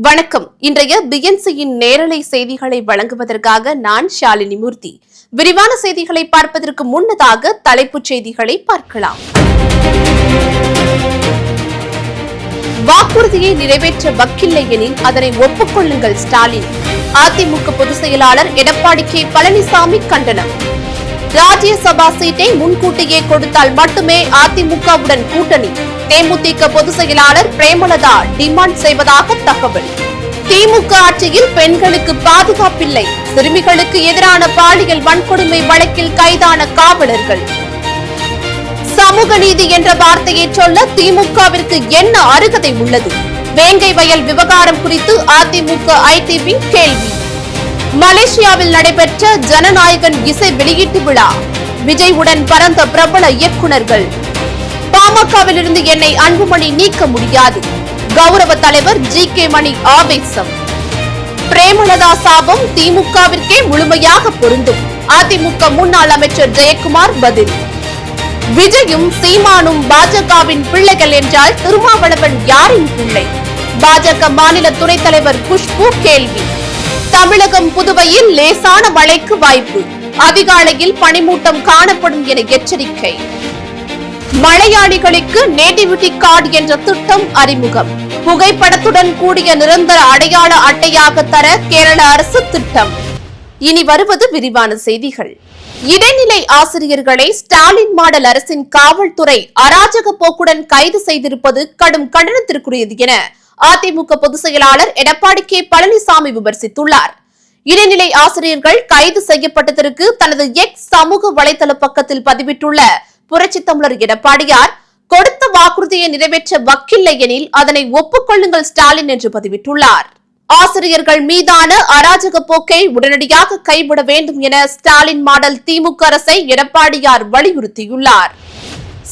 வணக்கம். இன்றைய பிஎன்சியின் நேரலை செய்திகளை வழங்குவதற்காக நான் ஷாலினி மூர்த்தி. விரிவான செய்திகளை பார்ப்பதற்கு முன்னதாக தலைப்புச் செய்திகளை பார்க்கலாம். வாக்குறுதியை நிறைவேற்ற வக்கில்லை எனில் அதனை ஒப்புக்கொள்ளுங்கள் ஸ்டாலின். அதிமுக பொதுச் செயலாளர் எடப்பாடி கே பழனிசாமி கண்டனம். ராஜ்யசபா சீட்டை முன்கூட்டியே கொடுத்தால் மட்டுமே அதிமுகவுடன் கூட்டணி. தேமுதிக பொதுச் செயலாளர் பிரேமலதா டிமாண்ட் செய்வதாக தகவல். திமுக ஆட்சியில் பெண்களுக்கு பாதுகாப்பில்லை. சிறுமிகளுக்கு எதிரான பாலியல் வன்கொடுமை வழக்கில் கைதான காவலர்கள். சமூக நீதி என்ற வார்த்தையை சொல்ல திமுகவிற்கு என்ன அருகதை உள்ளது? வேங்கை வயல் விவகாரம் குறித்து அதிமுக ஐடிபி கேள்வி. மலேசியாவில் நடைபெற்ற ஜனநாயகன் இசை வெளியீட்டு விழா. விஜய்வுடன் பறந்த பிரபல இயக்குநர்கள். பாமகவில் இருந்து என்னை அன்புமணி நீக்க முடியாது. கௌரவ தலைவர் ஜி.கே. மணி ஆவேசம். பிரேமலதா சாபம் திமுகவிற்கே முழுமையாக பொருந்தும். அதிமுக முன்னாள் அமைச்சர் ஜெயக்குமார் பதில். விஜயும் சீமானும் பாஜகவின் பிள்ளைகள் என்றால் திருமாவளவன் யாரின் பிள்ளை? பாஜக மாநில துணைத் தலைவர் குஷ்பு கேள்வி. தமிழகம் புதுவையில் லேசான மழைக்கு வாய்ப்பு. அதிகாலையில் பனிமூட்டம் காணப்படும் என எச்சரிக்கை. மலையாளிகளுக்கு நேட்டிவிட்டி கார்டு என்ற திட்டம் அறிமுகம். புகைப்படத்துடன் கூடிய நிரந்தர அடையாள அட்டையாக தர கேரள அரசு திட்டம். இனி வருவது விரிவான செய்திகள். இடைநிலை ஆசிரியர்களை ஸ்டாலின் மாடல் அரசின் காவல்துறை அராஜக போக்குடன் கைது செய்திருப்பது கடும் கண்டனத்திற்குரியது என அதிமுக பொதுச் செயலாளர் எடப்பாடி கே பழனிசாமி விமர்சித்துள்ளார். இடைநிலை ஆசிரியர்கள் கைது செய்யப்பட்டதற்கு தனது எக்ஸ் சமூக வலைதள பக்கத்தில் பதிவிட்டுள்ள புரட்சித் தமிழர் எடப்பாடியார், கொடுத்த வாக்குறுதியை நிறைவேற்ற வக்கில்லை எனில் அதனை ஒப்புக்கொள்ளுங்கள் ஸ்டாலின் என்று பதிவிட்டுள்ளார். ஆசிரியர்கள் மீதான அராஜக போக்கை உடனடியாக கைவிட வேண்டும் என ஸ்டாலின் மாடல் திமுக அரசை எடப்பாடியார் வலியுறுத்தியுள்ளார்.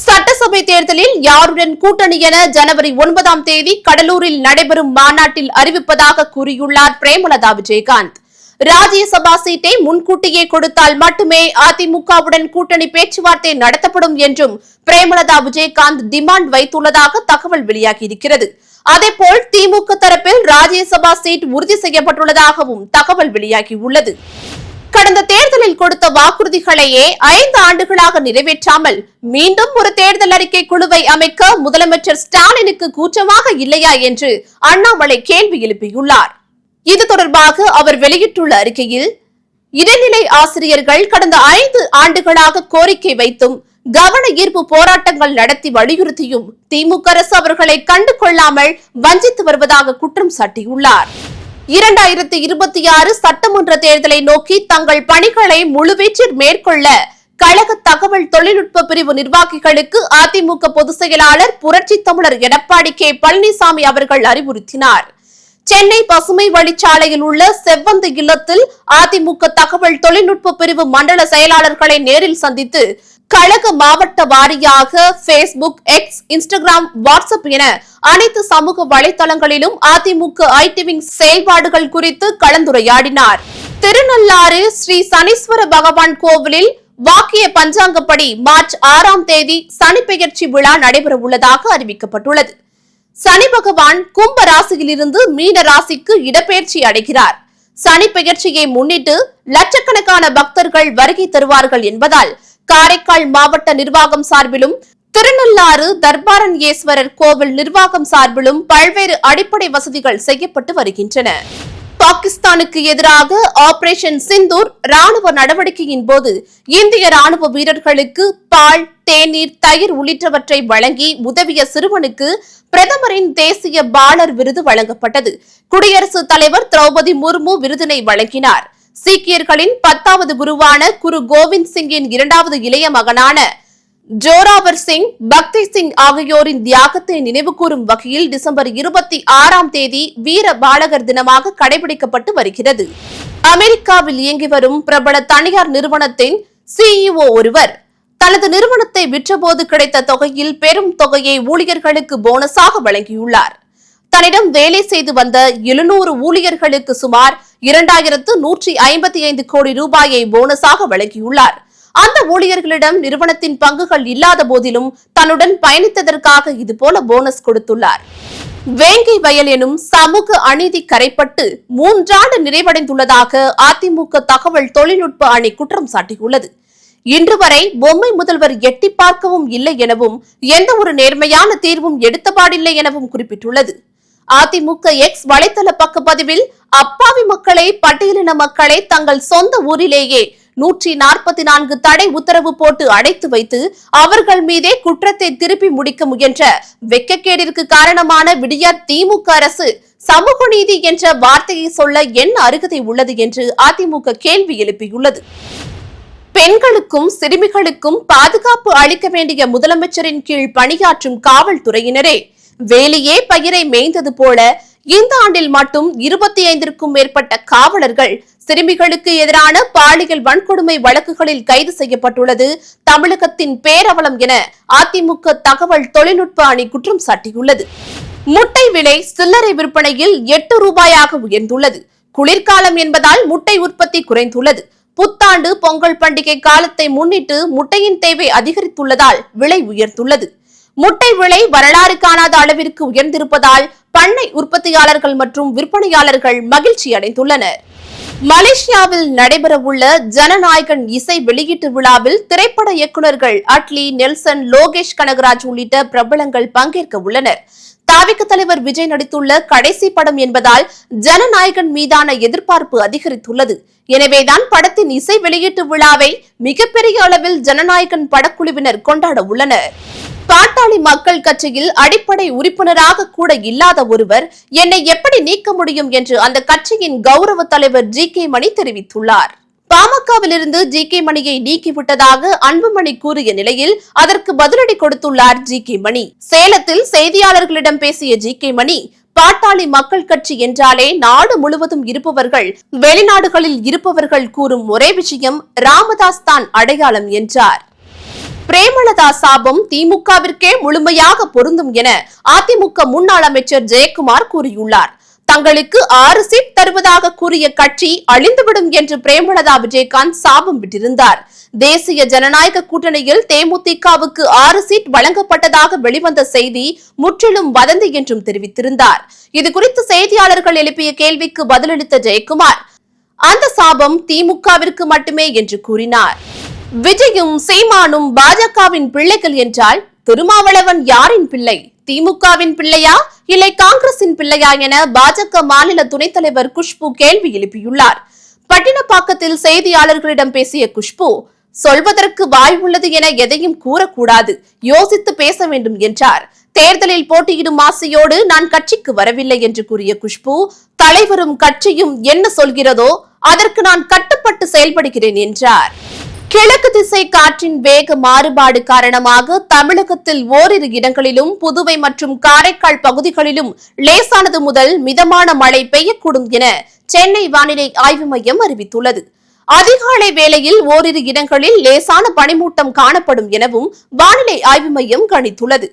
சட்டசபை தேர்தலில் யாருடன் கூட்டணி என ஜனவரி 9ஆம் தேதி கடலூரில் நடைபெறும் மாநாட்டில் அறிவிப்பதாக கூறியுள்ளார் பிரேமலதா விஜயகாந்த். ராஜ்யசபா சீட்டை முன்கூட்டியே கொடுத்தால் மட்டுமே அதிமுகவுடன் கூட்டணி பேச்சுவார்த்தை நடத்தப்படும் என்றும் பிரேமலதா விஜயகாந்த் டிமாண்ட் வைத்துள்ளதாக தகவல் வெளியாகியிருக்கிறது. அதேபோல் திமுக தரப்பில் ராஜ்யசபா சீட் உறுதி செய்யப்பட்டுள்ளதாகவும் தகவல் வெளியாகியுள்ளது. கடந்த தேர்தலில் கொடுத்த வாக்குறுதிகளையே 5 ஆண்டுகளாக நிறைவேற்றாமல் மீண்டும் ஒரு தேர்தல் அறிக்கை குழுவை அமைக்க முதலமைச்சர் ஸ்டாலினுக்கு கூச்சமாக இல்லையா என்று அண்ணாமலை கேள்வி எழுப்பியுள்ளார். இது தொடர்பாக அவர் வெளியிட்டுள்ள அறிக்கையில், இடைநிலை ஆசிரியர்கள் கடந்த 5 ஆண்டுகளாக கோரிக்கை வைத்தும் கவன ஈர்ப்பு போராட்டங்கள் நடத்தி வலியுறுத்தியும் திமுக அரசு அவர்களை கண்டு கொள்ளாமல் வஞ்சித்து வருவதாக குற்றம் சாட்டியுள்ளார். 2026 சட்டமன்ற தேர்தலை நோக்கி தங்கள் பணிகளை முழுவீச்சில் மேற்கொள்ள கழக தகவல் தொழில்நுட்ப பிரிவு நிர்வாகிகளுக்கு அதிமுக பொதுச் செயலாளர் புரட்சித் தமிழர் எடப்பாடி கே பழனிசாமி அவர்கள் அறிவுறுத்தினார். சென்னை பசுமை வழிச்சாலையில் உள்ள செவ்வந்தி இல்லத்தில் அதிமுக தகவல் தொழில்நுட்ப பிரிவு மண்டல செயலாளர்களை நேரில் சந்தித்து கழக மாவட்ட வாரியாக பேஸ்புக், எக்ஸ், இன்ஸ்டாகிராம், வாட்ஸ்அப் என அனைத்து சமூக வலைதளங்களிலும் அதிமுக ஐடிவிங் செயல்பாடுகள் குறித்து கலந்துரையாடினார். திருநள்ளாறு ஸ்ரீ சனீஸ்வர பகவான் கோவிலில் வாக்கிய பஞ்சாங்கப்படி மார்ச் 6ஆம் தேதி சனி பெயர்ச்சி விழா நடைபெற உள்ளதாக அறிவிக்கப்பட்டுள்ளது. சனி பகவான் கும்ப ராசியிலிருந்து மீன ராசிக்கு இடப்பெயர்ச்சி அடைகிறார். சனி பெயர்ச்சியை முன்னிட்டு லட்சக்கணக்கான பக்தர்கள் வருகை தருவார்கள் என்பதால் காரைக்கால் மாவட்ட நிர்வாகம் சார்பிலும் திருநள்ளாறு தர்பாரண்யேஸ்வரர் கோவில் நிர்வாகம் சார்பிலும் பல்வேறு அடிப்படை வசதிகள் செய்யப்பட்டு வருகின்றன. பாகிஸ்தானுக்கு எதிராக ஆபரேஷன் சிந்தூர் ராணுவ நடவடிக்கையின் போது இந்திய ராணுவ வீரர்களுக்கு பால், தேநீர், தயிர் உள்ளிட்டவற்றை வழங்கி உதவிய சிறுவனுக்கு பிரதமரின் தேசிய பாலர் விருது வழங்கப்பட்டது. குடியரசுத் தலைவர் திரௌபதி முர்மு விருதினை வழங்கினார். சீக்கியர்களின் 10வது குருவான குரு கோவிந்த் சிங்கின் 2வது இளைய மகனான ஜோராவர் சிங், பக்தி சிங் ஆகியோரின் தியாகத்தை நினைவுகூரும் வகையில் டிசம்பர் 26ஆம் தேதி வீர பாலகர் தினமாக கடைபிடிக்கப்பட்டு வருகிறது. அமெரிக்காவில் இயங்கி வரும் பிரபல தனியார் நிறுவனத்தின் சிஇஓ ஒருவர் தனது நிறுவனத்தை விற்றபோது கிடைத்த தொகையில் பெரும் தொகையை ஊழியர்களுக்கு போனஸாக வழங்கியுள்ளார். தன்னிடம் வேலை செய்து வந்த 700 ஊழியர்களுக்கு சுமார் 2155 கோடி ரூபாயை போனஸாக வழங்கியுள்ளார். அந்த ஊழியர்களிடம் நிறுவனத்தின் பங்குகள் இல்லாத போதிலும் தன்னுடன் பயணித்ததற்காக இதுபோல போனஸ் கொடுத்துள்ளார். வேங்கை வயல் எனும் சமூக அநீதி கரைப்பட்டு 3 ஆண்டு நிறைவடைந்துள்ளதாக அதிமுக தகவல் தொழில்நுட்ப அணி குற்றம் சாட்டியுள்ளது. இன்று வரை பொம்மை முதல்வர் எட்டி பார்க்கவும் இல்லை எனவும் எந்த ஒரு நேர்மையான தீர்வும் எடுத்தபாடில்லை எனவும் குறிப்பிட்டுள்ளது. அதிமுக எக்ஸ் வலைதள பக்க பதிவில் அப்பாவி மக்களை, பட்டியலின மக்களை தங்கள் சொந்த ஊரிலேயே 144 தடை உத்தரவு போட்டு அடைத்து வைத்து அவர்கள் மீதே குற்றத்தை திருப்பி முடிக்க முயன்ற வெட்கக்கேடிற்கு காரணமான விடியார் திமுக அரசு சமூக நீதி என்ற வார்த்தையை சொல்ல என்ன அருகதை உள்ளது என்று அதிமுக கேள்வி எழுப்பியுள்ளது. பெண்களுக்கும் சிறுமிகளுக்கும் பாதுகாப்பு அளிக்க வேண்டிய முதலமைச்சரின் கீழ் பணியாற்றும் காவல்துறையினரே வேலையே பயிரை மேய்ந்தது போல இந்த ஆண்டில் மட்டும் 25க்கும் மேற்பட்ட காவலர்கள் சிறுமிகளுக்கு எதிரான பாலியல் வன்கொடுமை வழக்குகளில் கைது செய்யப்பட்டுள்ளது தமிழகத்தின் பேரவலம் என அதிமுக தகவல் தொழில்நுட்ப அணி குற்றம் சாட்டியுள்ளது. முட்டை விலை சில்லறை விற்பனையில் 8 ரூபாயாக உயர்ந்துள்ளது. குளிர்காலம் என்பதால் முட்டை உற்பத்தி குறைந்துள்ளது. புத்தாண்டு, பொங்கல் பண்டிகை காலத்தை முன்னிட்டு முட்டையின் தேவை அதிகரித்துள்ளதால் விலை உயர்ந்துள்ளது. முட்டை விலை வரலாறு காணாத அளவிற்கு உயர்ந்திருப்பதால் பண்ணை உற்பத்தியாளர்கள் மற்றும் விற்பனையாளர்கள் மகிழ்ச்சி அடைந்துள்ளனர். மலேசியாவில் நடைபெறவுள்ள ஜனநாயகன் இசை வெளியீட்டு விழாவில் திரைப்பட இயக்குநர்கள் அட்லி, நெல்சன், லோகேஷ் கனகராஜ் உள்ளிட்ட பிரபலங்கள் பங்கேற்க உள்ளனர். தாவிக தலைவர் விஜய் நடித்துள்ள கடைசி படம் என்பதால் ஜனநாயகன் மீதான எதிர்பார்ப்பு அதிகரித்துள்ளது. எனவேதான் படத்தின் இசை வெளியீட்டு விழாவை மிகப்பெரிய அளவில் ஜனநாயகன் படக்குழுவினர் கொண்டாட உள்ளனர். பாட்டாளி மக்கள் கட்சியில் அடிப்படை உறுப்பினராக கூட இல்லாத ஒருவர் என்னை எப்படி நீக்க முடியும் என்று அந்த கட்சியின் கௌரவ தலைவர் ஜி.கே. மணி தெரிவித்துள்ளார். பாமகவிலிருந்து ஜி.கே. மணியை நீக்கிவிட்டதாக அன்புமணி கூறிய நிலையில் அதற்கு பதிலடி கொடுத்துள்ளார் ஜி.கே. மணி. சேலத்தில் செய்தியாளர்களிடம் பேசிய ஜி.கே. மணி, பாட்டாளி மக்கள் கட்சி என்றாலே நாடு முழுவதும் இருப்பவர்கள், வெளிநாடுகளில் இருப்பவர்கள் கூறும் ஒரே விஷயம் ராமதாஸ் தான் அடையாளம் என்றார். பிரேமலதா சாபம் திமுகவிற்கே முழுமையாக பொருந்தும் என அதிமுக முன்னாள் அமைச்சர் ஜெயக்குமார் கூறியுள்ளார். தங்களுக்கு 6 சீட் தருவதாக கூறிய கட்சி அழிந்துவிடும் என்று பிரேமலதா விஜயகாந்த் சாபம் விட்டிருந்தார். தேசிய ஜனநாயக கூட்டணியில் தேமுதிகவுக்கு 6 சீட் வழங்கப்பட்டதாக வெளிவந்த செய்தி முற்றிலும் வதந்தி என்றும் தெரிவித்திருந்தார். இதுகுறித்து செய்தியாளர்கள் எழுப்பிய கேள்விக்கு பதிலளித்த ஜெயக்குமார், அந்த சாபம் திமுகவிற்கு மட்டுமே என்று கூறினார். விஜயும் சீமானும் பாஜகவின் பிள்ளைகள் என்றால் திருமாவளவன் யாரின் பிள்ளை? திமுகவின் பிள்ளையா இல்லை காங்கிரசின் பிள்ளையா என பாஜக மாநில துணைத் தலைவர் குஷ்பு கேள்வி எழுப்பியுள்ளார். பட்டினப்பாக்கத்தில் செய்தியாளர்களிடம் பேசிய குஷ்பு, சொல்வதற்கு வாய் உள்ளது என எதையும் கூறக்கூடாது, யோசித்து பேச வேண்டும் என்றார். தேர்தலில் போட்டியிடும் ஆசையோடு நான் கட்சிக்கு வரவில்லை என்று கூறிய குஷ்பு, தலைவரும் கட்சியும் என்ன சொல்கிறதோ அதற்கு நான் கட்டுப்பட்டு செயல்படுகிறேன் என்றார். கிழக்கு திசை காற்றின் வேக மாறுபாடு காரணமாக தமிழகத்தில் ஓரிரு இடங்களிலும் புதுவை மற்றும் காரைக்கால் பகுதிகளிலும் லேசானது முதல் மிதமான மழை பெய்யக்கூடும் என சென்னை வானிலை ஆய்வு மையம் அறிவித்துள்ளது. அதிகாலை வேளையில் ஓரிரு இடங்களில் லேசான பனிமூட்டம் காணப்படும் எனவும் வானிலை ஆய்வு மையம் கணித்துள்ளது.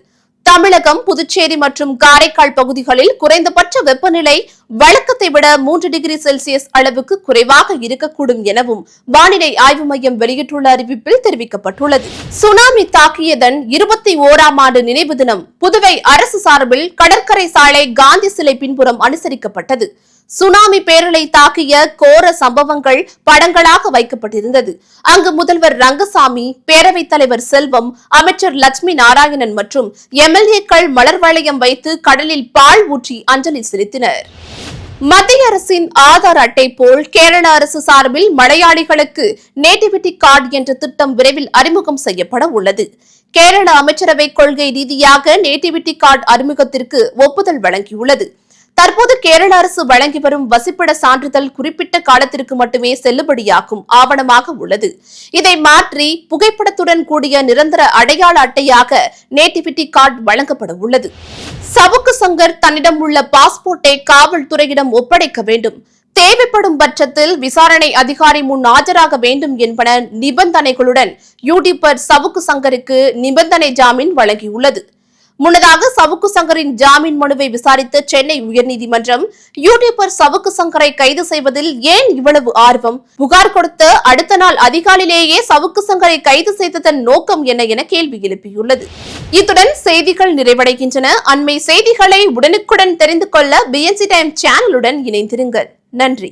தமிழகம், புதுச்சேரி மற்றும் காரைக்கால் பகுதிகளில் குறைந்தபட்ச வெப்பநிலை வழக்கத்தை விட 3 டிகிரி செல்சியஸ் அளவுக்கு குறைவாக இருக்கக்கூடும் எனவும் வானிலை ஆய்வு மையம் வெளியிட்டுள்ள அறிவிப்பில் தெரிவிக்கப்பட்டுள்ளது. சுனாமி தாக்கியதன் 21ஆம் ஆண்டு நினைவு தினம் புதுவை அரசு சார்பில் கடற்கரை சாலை காந்தி சிலை பின்புறம் அனுசரிக்கப்பட்டது. சுனாமி பேரலை தாக்கிய கோர சம்பவங்கள் படங்களாக வைக்கப்பட்டிருந்தது. அங்கு முதல்வர் ரங்கசாமி, பேரவைத் தலைவர் செல்வம், அமைச்சர் லட்சுமி நாராயணன் மற்றும் எம்எல்ஏக்கள் மலர் வளையம் வைத்து கடலில் பால் ஊற்றி அஞ்சலி செலுத்தினர். மத்திய அரசின் ஆதார் அட்டை போல் கேரள அரசு சார்பில் மலையாளிகளுக்கு நேட்டிவிட்டி கார்டு என்ற திட்டம் விரைவில் அறிமுகம் செய்யப்பட உள்ளது. கேரள அமைச்சரவை கொள்கை ரீதியாக நேட்டிவிட்டி கார்டு அறிமுகத்திற்கு ஒப்புதல் வழங்கியுள்ளது. தற்போது கேரள அரசு வழங்கி வரும் வசிப்பிட சான்றிதழ் குறிப்பிட்ட காலத்திற்கு மட்டுமே செல்லுபடியாகும் ஆவணமாக உள்ளது. இதை மாற்றி புகைப்படத்துடன் கூடிய நிரந்தர அடையாள அட்டையாக நேட்டிவிட்டி கார்டு வழங்கப்பட உள்ளது. சவுக்கு சங்கர் தன்னிடம் உள்ள பாஸ்போர்ட்டை காவல்துறையிடம் ஒப்படைக்க வேண்டும், தேவைப்படும் பட்சத்தில் விசாரணை அதிகாரி முன் ஆஜராக வேண்டும் என்பன நிபந்தனைகளுடன் யூடியூபர் சவுக்கு சங்கருக்கு நிபந்தனை ஜாமீன் வழங்கியுள்ளது. முன்னதாக சவுக்கு சங்கரின் ஜாமீன் மனுவை விசாரித்த சென்னை உயர்நீதிமன்றம் யூடியூபர் சவுக்கு சங்கரை கைது செய்வதில் ஏன் இவ்வளவு ஆர்வம், புகார் கொடுத்த அடுத்த நாள் அதிகாலையிலேயே சவுக்கு சங்கரை கைது செய்ததன் நோக்கம் என்ன என கேள்வி எழுப்பியுள்ளது. இத்துடன் செய்திகள் நிறைவடைகின்றன. அண்மை செய்திகளை உடனுக்குடன் தெரிந்து கொள்ள BNC டைம் சேனலுடன் இணைந்திருங்கள். நன்றி.